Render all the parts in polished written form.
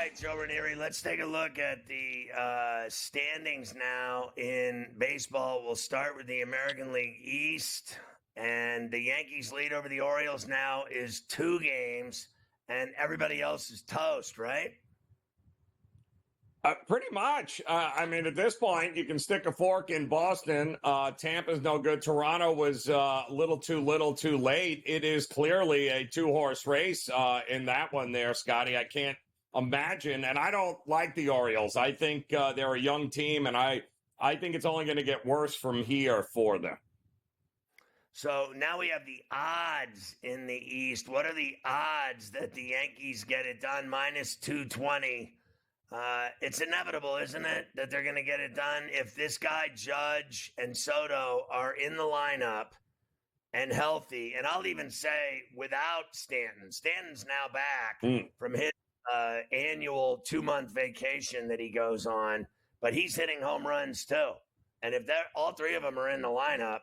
right, Joe Ranieri, let's take a look at the standings now in baseball. We'll start with the American League East, and the Yankees' lead over the Orioles now is 2 games, and everybody else is toast, right? Pretty much. I mean, at this point, you can stick a fork in Boston. Tampa's no good. Toronto was a little too late. It is clearly a 2-horse race in that one there, Scotty. I can't imagine. And I don't like the Orioles. I think they're a young team, and I think it's only going to get worse from here for them. So now we have the odds in the East. What are the odds that the Yankees get it done? Minus 220. It's inevitable, isn't it, that they're going to get it done? If this guy, Judge, and Soto are in the lineup and healthy, and I'll even say without Stanton. Stanton's now back from his annual 2-month vacation that he goes on, but he's hitting home runs too. And if all 3 of them are in the lineup,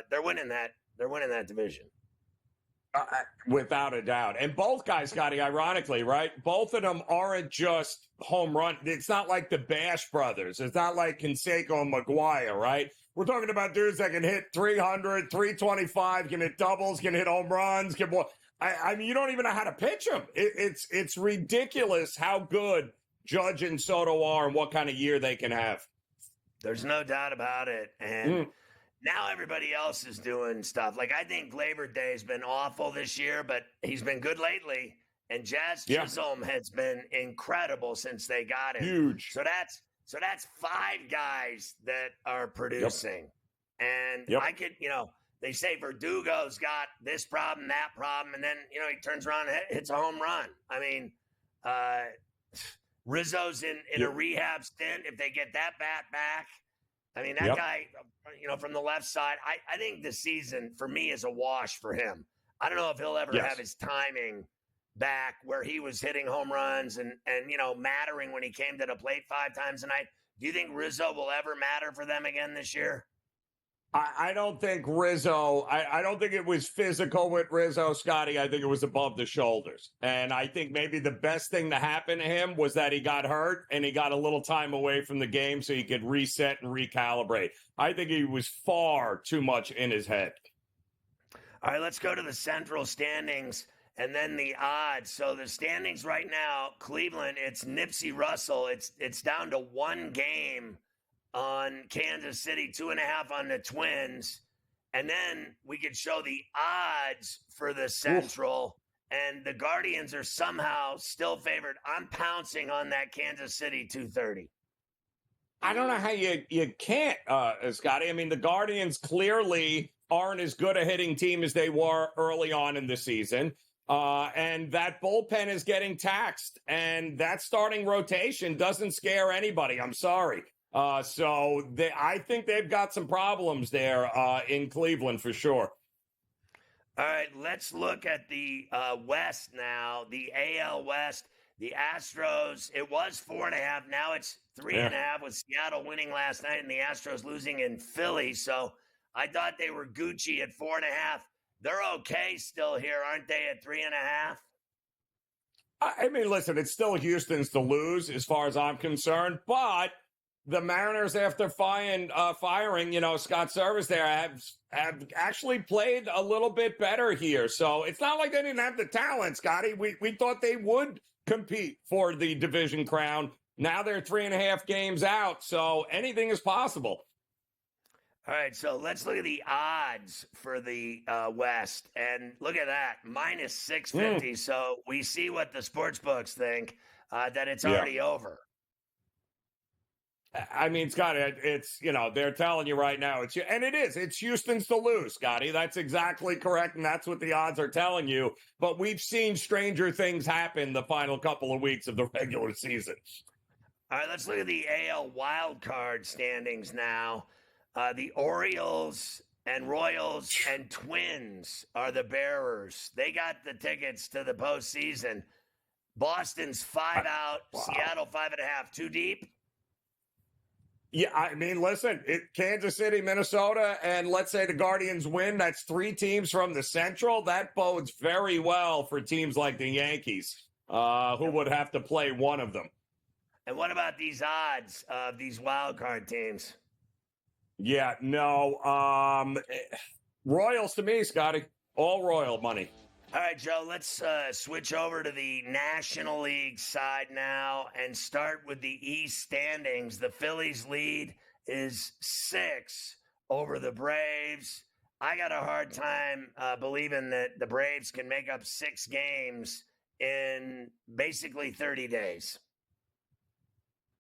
they're winning that. They're winning that division. Without a doubt. And both guys, Scotty, ironically, right? Both of them aren't just home run. It's not like the Bash brothers. It's not like Canseco and McGuire, right? We're talking about dudes that can hit 300, 325, can hit doubles, can hit home runs. I mean, you don't even know how to pitch them. It's ridiculous how good Judge and Soto are and what kind of year they can have. There's no doubt about it. And now everybody else is doing stuff. Like, I think Labor Day has been awful this year, but he's been good lately. And Jazz Chisholm has been incredible since they got him. Huge. So that's 5 guys that are producing. And I could, they say Verdugo's got this problem, that problem, and then, he turns around and hits a home run. I mean, Rizzo's in a rehab stint. If they get that bat back, I mean, that guy, from the left side, I think the season for me is a wash for him. I don't know if he'll ever have his timing back where he was hitting home runs and mattering when he came to the plate 5 times a night. Do you think Rizzo will ever matter for them again this year? I don't think Rizzo, I don't think it was physical with Rizzo, Scotty. I think it was above the shoulders. And I think maybe the best thing to happen to him was that he got hurt and he got a little time away from the game so he could reset and recalibrate. I think he was far too much in his head. All right, let's go to the central standings and then the odds. So the standings right now, Cleveland, it's Nipsey Russell. It's down to 1 game on Kansas City, 2.5 on the Twins. And then we could show the odds for the Central. And the Guardians are somehow still favored. I'm pouncing on that Kansas City 230. I don't know how you can't, Scotty. I mean, the Guardians clearly aren't as good a hitting team as they were early on in the season. And that bullpen is getting taxed. And that starting rotation doesn't scare anybody. I'm sorry. I think they've got some problems there in Cleveland for sure. All right, let's look at the West now, the AL West. The Astros, it was 4.5. Now it's 3.5 with Seattle winning last night and the Astros losing in Philly. So I thought they were Gucci at 4.5. They're okay still here, aren't they, at 3.5? I mean, listen, it's still Houston's to lose as far as I'm concerned, but the Mariners, after firing, Scott Service there, have actually played a little bit better here. So it's not like they didn't have the talent, Scotty. We thought they would compete for the division crown. Now they're 3.5 games out, so anything is possible. All right, so let's look at the odds for the West. And look at that, minus 650. So we see what the sports books think, that it's already over. I mean, Scotty, it's, they're telling you right now, it's Houston's to lose, Scotty. That's exactly correct, and that's what the odds are telling you. But we've seen stranger things happen the final couple of weeks of the regular season. All right, let's look at the AL wildcard standings now. The Orioles and Royals and Twins are the bearers. They got the tickets to the postseason. Boston's 5 out, Seattle 5.5. Too deep? Yeah, I mean, listen, Kansas City, Minnesota, and let's say the Guardians win. That's 3 teams from the Central. That bodes very well for teams like the Yankees. who would have to play one of them. And what about these odds of these wild card teams? Yeah, no. Royals to me, Scotty. All Royal money. All right, Joe, let's switch over to the National League side now and start with the East standings. The Phillies lead is 6 over the Braves. I got a hard time believing that the Braves can make up 6 games in basically 30 days.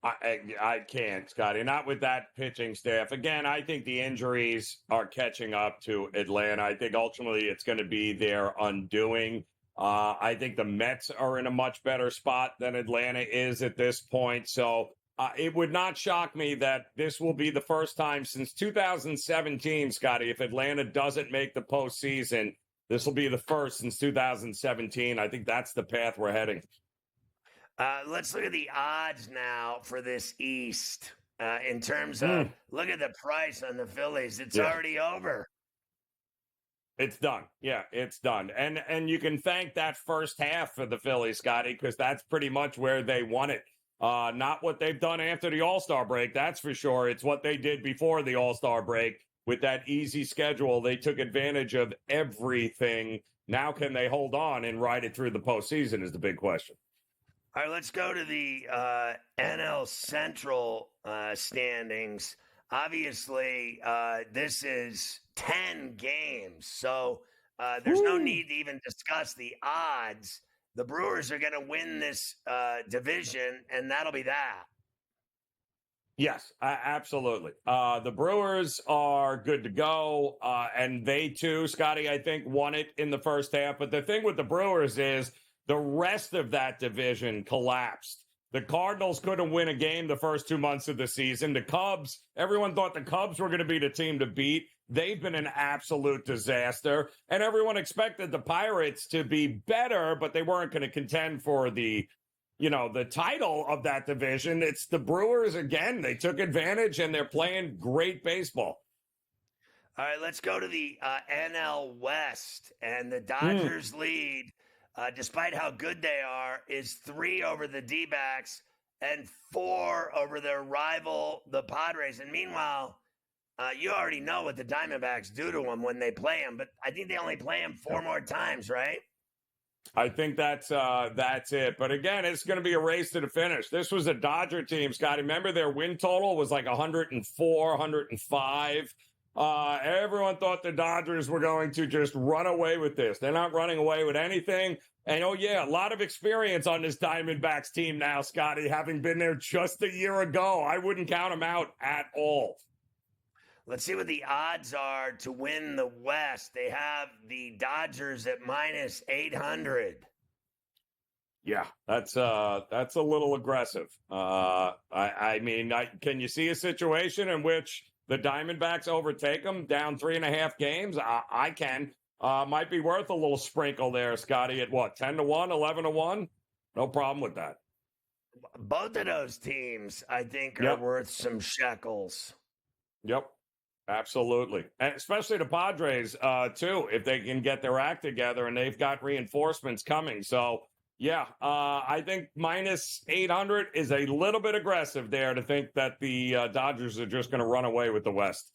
I can't, Scotty. Not with that pitching staff. Again, I think the injuries are catching up to Atlanta. I think ultimately it's going to be their undoing. I think the Mets are in a much better spot than Atlanta is at this point. So it would not shock me that this will be the first time since 2017, Scotty, if Atlanta doesn't make the postseason. This will be the first since 2017. I think that's the path we're heading. Let's look at the odds now for this East in terms of look at the price on the Phillies. It's already over. It's done. Yeah, it's done. And you can thank that first half for the Phillies, Scotty, because that's pretty much where they won it. Not what they've done after the All-Star break, that's for sure. It's what they did before the All-Star break with that easy schedule. They took advantage of everything. Now can they hold on and ride it through the postseason is the big question. All right, let's go to the NL Central standings. Obviously, this is 10 games, so there's no need to even discuss the odds. The Brewers are going to win this division, and that'll be that. Yes, absolutely. The Brewers are good to go, and they too, Scotty, I think, won it in the first half. But the thing with the Brewers is the rest of that division collapsed. The Cardinals couldn't win a game the first 2 months of the season. The Cubs, everyone thought the Cubs were going to be the team to beat. They've been an absolute disaster. And everyone expected the Pirates to be better, but they weren't going to contend for the title of that division. It's the Brewers again. They took advantage, and they're playing great baseball. All right, let's go to the NL West. And the Dodgers lead, despite how good they are, is 3 over the D-backs and 4 over their rival, the Padres. And meanwhile, you already know what the Diamondbacks do to them when they play them, but I think they only play them 4 more times, right? I think that's it. But again, it's going to be a race to the finish. This was a Dodger team, Scotty. Remember their win total was like 104, 105. Everyone thought the Dodgers were going to just run away with this. They're not running away with anything. And, a lot of experience on this Diamondbacks team now, Scotty, having been there just a year ago. I wouldn't count them out at all. Let's see what the odds are to win the West. They have the Dodgers at minus 800. Yeah, that's a little aggressive. Can you see a situation in which the Diamondbacks overtake them down 3.5 games? I can. Might be worth a little sprinkle there, Scotty, at what, 10-1, 11-1? No problem with that. Both of those teams, I think, are worth some shekels. Yep. Absolutely. And especially the Padres, too, if they can get their act together, and they've got reinforcements coming. So, I think minus 800 is a little bit aggressive there to think that the Dodgers are just going to run away with the West.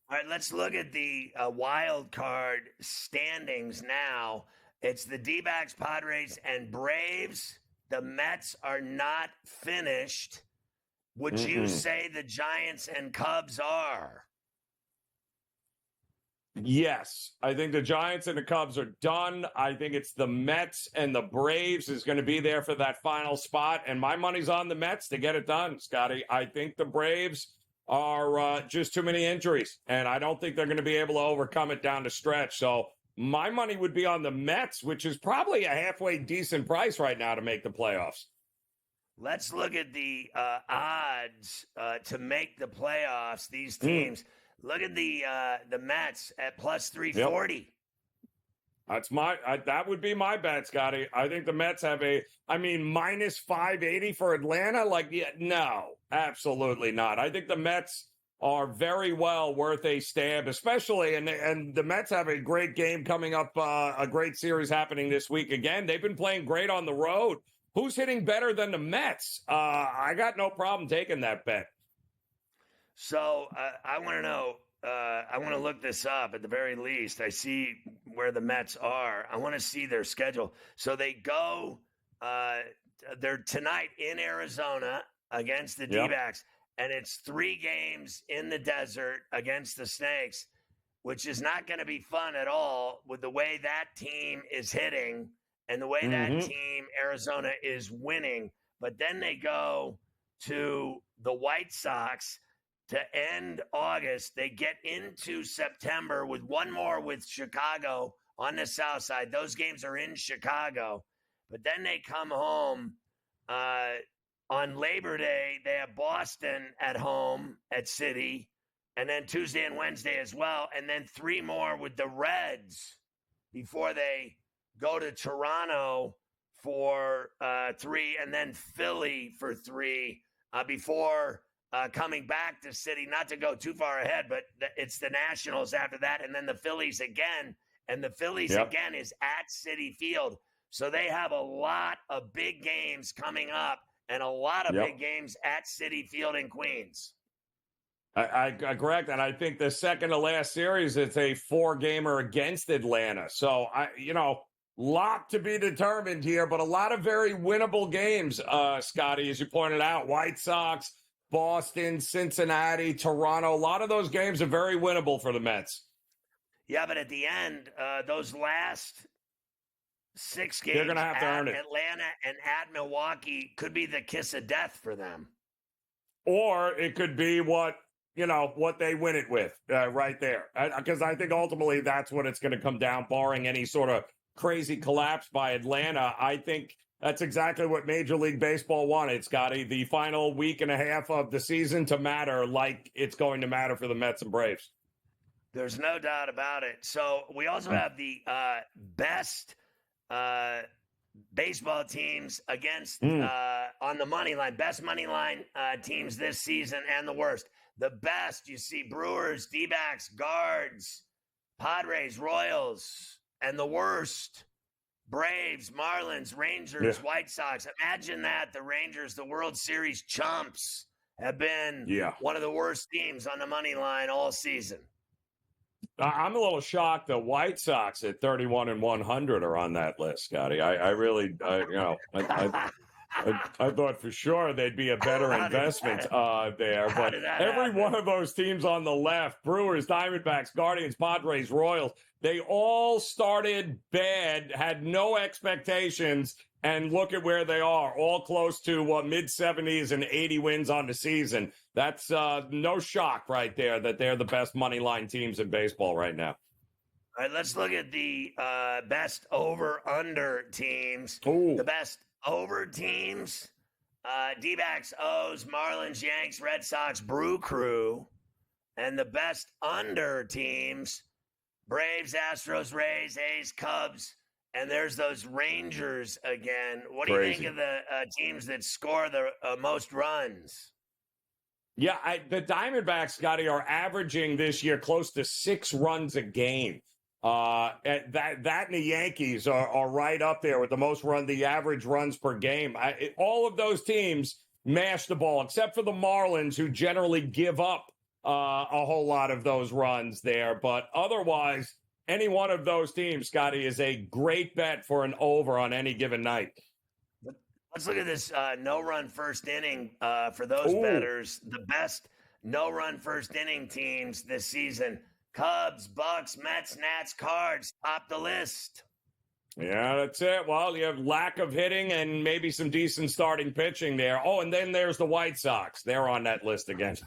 All right, let's look at the wild card standings now. It's the D-backs, Padres, and Braves. The Mets are not finished. Would you say the Giants and Cubs are? Yes, I think the Giants and the Cubs are done. I think it's the Mets and the Braves is going to be there for that final spot. And my money's on the Mets to get it done, Scotty. I think the Braves are just too many injuries, and I don't think they're going to be able to overcome it down the stretch. So my money would be on the Mets, which is probably a halfway decent price right now to make the playoffs. Let's look at the odds to make the playoffs, these teams. Look at the Mets at plus 340. Yep. That's that would be my bet, Scotty. I think the Mets have minus 580 for Atlanta. No, absolutely not. I think the Mets are very well worth a stab, especially, and the Mets have a great game coming up, a great series happening this week again. They've been playing great on the road. Who's hitting better than the Mets? I got no problem taking that bet. So I want to know. I want to look this up at the very least. I see where the Mets are. I want to see their schedule. So they go. They're tonight in Arizona against the D-backs. And it's 3 games in the desert against the Snakes, which is not going to be fun at all with the way that team is hitting and the way that team, Arizona, is winning. But then they go to the White Sox to end August. They get into September with one more with Chicago on the south side. Those games are in Chicago. But then they come home on Labor Day. They have Boston at home at Citi, and then Tuesday and Wednesday as well, and then 3 more with the Reds before they go to Toronto for 3, and then Philly for 3 before coming back to Citi. Not to go too far ahead, but it's the Nationals after that, and then the Phillies again, and the Phillies again is at Citi Field. So they have a lot of big games coming up, and a lot of big games at Citi Field in Queens. I correct, and I think the second to last series, it's a 4-gamer against Atlanta. So, lot to be determined here, but a lot of very winnable games, Scotty, as you pointed out. White Sox, Boston, Cincinnati, Toronto. A lot of those games are very winnable for the Mets. Yeah, but at the end, those last 6 games, they're going to have to earn it. Atlanta and at Milwaukee could be the kiss of death for them. Or it could be what they win it with right there. Because I think ultimately that's what it's going to come down, barring any sort of crazy collapse by Atlanta. I think that's exactly what Major League Baseball wanted, Scotty. The final week and a half of the season to matter like it's going to matter for the Mets and Braves. There's no doubt about it. So we also have the best baseball teams against on the money line, best money line teams this season, and the worst. The best, you see Brewers, D-backs, Guards, Padres, Royals, and the worst, Braves, Marlins, Rangers, White Sox. Imagine that. The Rangers, the World Series chumps, have been one of the worst teams on the money line all season. I'm a little shocked the White Sox at 31-100 are on that list, Scotty. I really, I thought for sure they'd be a better investment there. But every one of those teams on the left, Brewers, Diamondbacks, Guardians, Padres, Royals, they all started bad, had no expectations, and look at where they are, all close to mid-70s and 80 wins on the season. That's no shock right there that they're the best money line teams in baseball right now. All right, let's look at the best over-under teams. Ooh. The best over teams, D-backs, O's, Marlins, Yanks, Red Sox, Brew Crew. And the best under teams, Braves, Astros, Rays, A's, Cubs. And there's those Rangers again. What do you think of the teams that score the most runs? Yeah, the Diamondbacks, Scotty, are averaging this year close to 6 runs a game. That and the Yankees are right up there with the most the average runs per game. All of those teams mash the ball, except for the Marlins, who generally give up a whole lot of those runs there. But otherwise, any one of those teams, Scotty, is a great bet for an over on any given night. Let's look at this no-run first inning for those bettors. The best no-run first inning teams this season. Cubs, Bucks, Mets, Nats, Cards, top the list. Yeah, that's it. Well, you have lack of hitting and maybe some decent starting pitching there. Oh, and then there's the White Sox. They're on that list again.